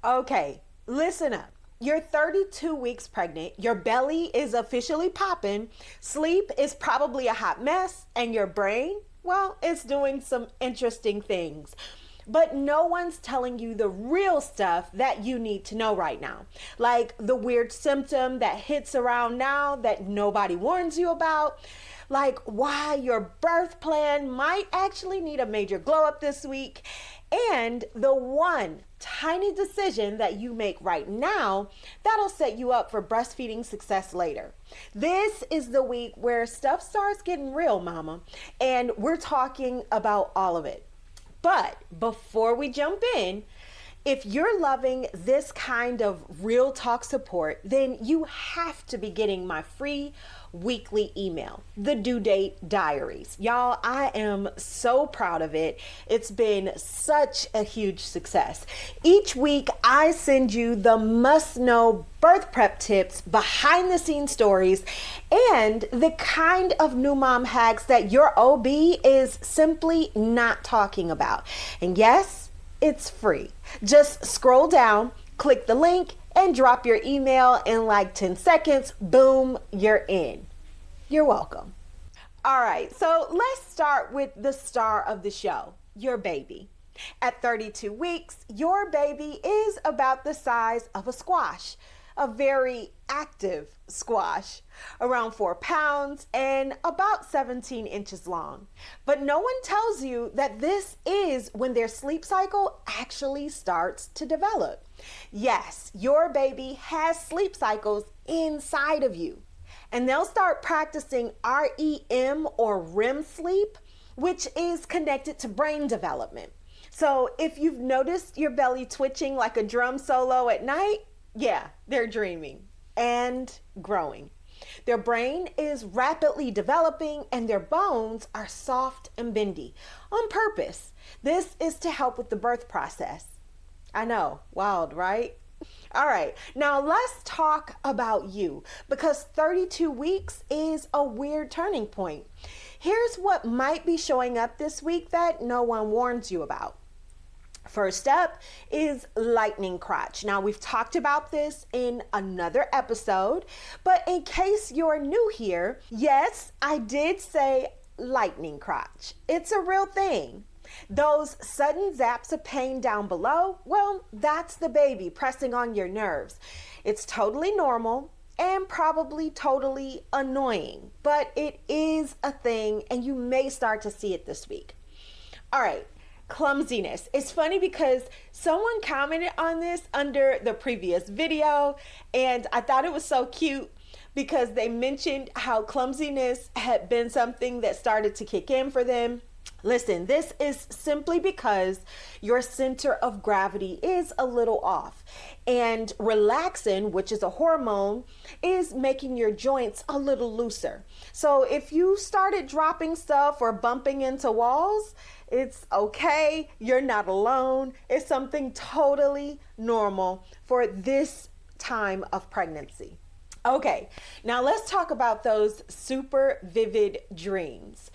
Okay, listen up. You're 32 weeks pregnant, your belly is officially popping, sleep is probably a hot mess, and your brain, well, it's doing some interesting things. But no one's telling you the real stuff that you need to know right now. Like the weird symptom that hits around now that nobody warns you about. Like why your birth plan might actually need a major glow up this week. And the one tiny decision that you make right now that'll set you up for breastfeeding success later. This is the week where stuff starts getting real, mama. And we're talking about all of it. But before we jump in, if you're loving this kind of real talk support, then you have to be getting my free weekly email, the Due Date Diaries. Y'all, I am so proud of it. It's been such a huge success. Each week, I send you the must-know birth prep tips, behind the scenes stories, and the kind of new mom hacks that your OB is simply not talking about. And yes, it's free. Just scroll down, click the link, and drop your email in like 10 seconds. Boom, you're in. You're welcome. All right, so let's start with the star of the show, your baby. At 32 weeks, your baby is about the size of a squash, a very active squash, around 4 pounds and about 17 inches long. But no one tells you that this is when their sleep cycle actually starts to develop. Yes, your baby has sleep cycles inside of you, and they'll start practicing REM or REM sleep, which is connected to brain development. So if you've noticed your belly twitching like a drum solo at night, yeah, they're dreaming and growing. Their brain is rapidly developing and their bones are soft and bendy on purpose. This is to help with the birth process. I know, wild, right? All right, now let's talk about you, because 32 weeks is a weird turning point. Here's what might be showing up this week that no one warns you about. First up is lightning crotch. Now, we've talked about this in another episode, but in case you're new here, yes, I did say lightning crotch. It's a real thing. Those sudden zaps of pain down below, well, that's the baby pressing on your nerves. It's totally normal and probably totally annoying, but it is a thing and you may start to see it this week. All right. Clumsiness. It's funny because someone commented on this under the previous video, and I thought it was so cute because they mentioned how clumsiness had been something that started to kick in for them. Listen, this is simply because your center of gravity is a little off, and relaxin, which is a hormone, is making your joints a little looser. So if you started dropping stuff or bumping into walls, it's okay. You're not alone. It's something totally normal for this time of pregnancy. Okay, now let's talk about those super vivid dreams.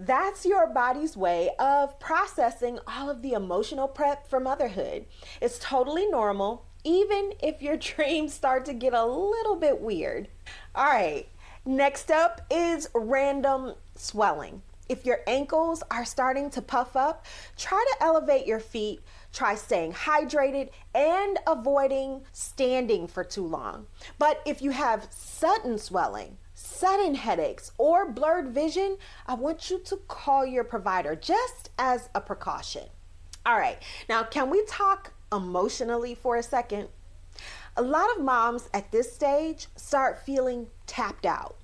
That's your body's way of processing all of the emotional prep for motherhood. It's totally normal, even if your dreams start to get a little bit weird. All right, next up is random swelling. If your ankles are starting to puff up, try to elevate your feet, try staying hydrated, and avoiding standing for too long. But if you have sudden swelling, sudden headaches, or blurred vision, I want you to call your provider just as a precaution. All right, now can we talk emotionally for a second? A lot of moms at this stage start feeling tapped out.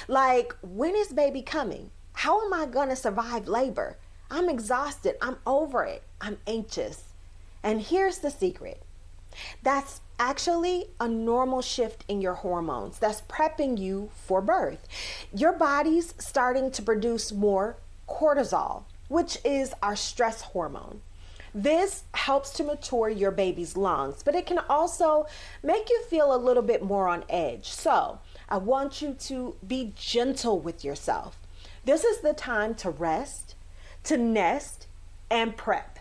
Like, when is baby coming? How am I gonna survive labor? I'm exhausted, I'm over it, I'm anxious. And here's the secret. That's actually a normal shift in your hormones that's prepping you for birth. Your body's starting to produce more cortisol, which is our stress hormone. This helps to mature your baby's lungs, but it can also make you feel a little bit more on edge. So I want you to be gentle with yourself. This is the time to rest, to nest, and prep.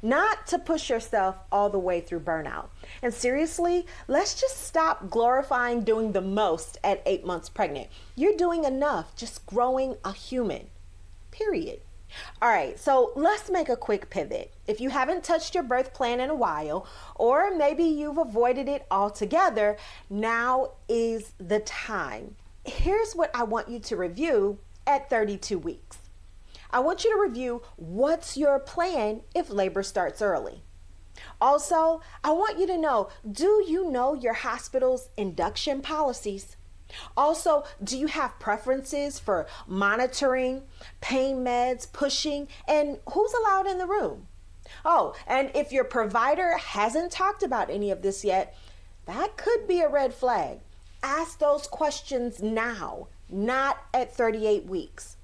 not to push yourself all the way through burnout. And seriously, let's just stop glorifying doing the most at 8 months pregnant. You're doing enough just growing a human, period. All right, so let's make a quick pivot. If you haven't touched your birth plan in a while, or maybe you've avoided it altogether, now is the time. Here's what I want you to review at 32 weeks. I want you to review what's your plan if labor starts early. Also, I want you to know, do you know your hospital's induction policies? Also, do you have preferences for monitoring, pain meds, pushing, and who's allowed in the room? Oh, and if your provider hasn't talked about any of this yet, that could be a red flag. Ask those questions now, not at 38 weeks.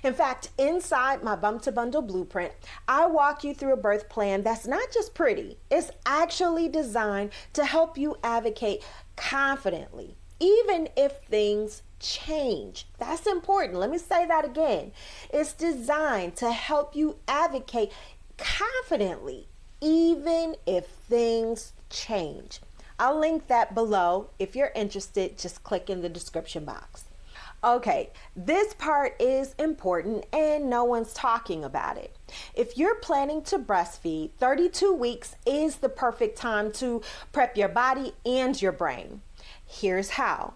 In fact, inside my Bump to Bundle blueprint, I walk you through a birth plan that's not just pretty, it's actually designed to help you advocate confidently, even if things change. That's important. Let me say that again. It's designed to help you advocate confidently, even if things change. I'll link that below. If you're interested, just click in the description box. Okay, this part is important and no one's talking about it. If you're planning to breastfeed, 32 weeks is the perfect time to prep your body and your brain. Here's how.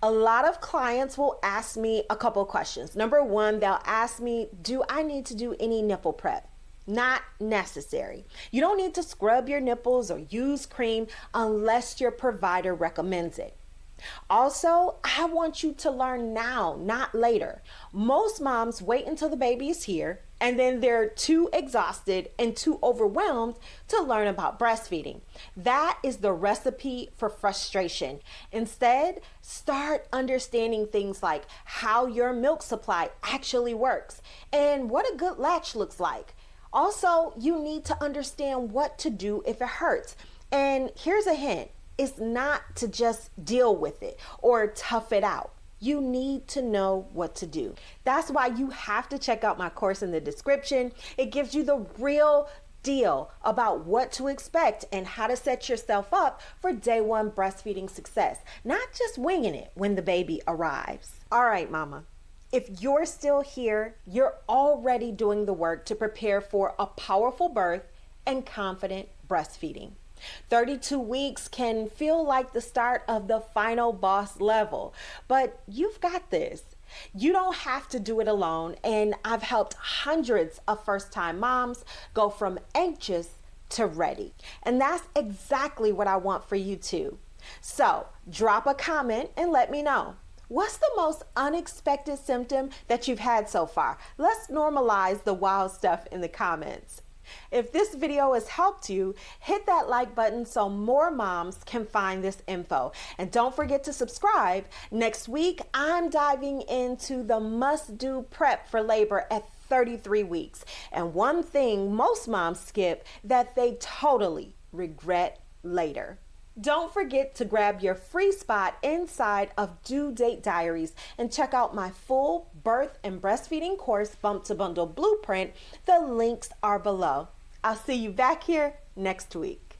A lot of clients will ask me a couple questions. Number one, they'll ask me, do I need to do any nipple prep? Not necessary. You don't need to scrub your nipples or use cream unless your provider recommends it. Also, I want you to learn now, not later. Most moms wait until the baby is here and then they're too exhausted and too overwhelmed to learn about breastfeeding. That is the recipe for frustration. Instead, start understanding things like how your milk supply actually works and what a good latch looks like. Also, you need to understand what to do if it hurts. And here's a hint. It's not to just deal with it or tough it out. You need to know what to do. That's why you have to check out my course in the description. It gives you the real deal about what to expect and how to set yourself up for day one breastfeeding success, not just winging it when the baby arrives. All right, mama. If you're still here, you're already doing the work to prepare for a powerful birth and confident breastfeeding. 32 weeks can feel like the start of the final boss level, but you've got this. You don't have to do it alone, and I've helped hundreds of first-time moms go from anxious to ready. And that's exactly what I want for you too. So drop a comment and let me know. What's the most unexpected symptom that you've had so far? Let's normalize the wild stuff in the comments. If this video has helped you, hit that like button so more moms can find this info. And don't forget to subscribe. Next week, I'm diving into the must-do prep for labor at 33 weeks. And one thing most moms skip that they totally regret later. Don't forget to grab your free spot inside of Due Date Diaries and check out my full birth and breastfeeding course, Bump to Bundle Blueprint. The links are below. I'll see you back here next week.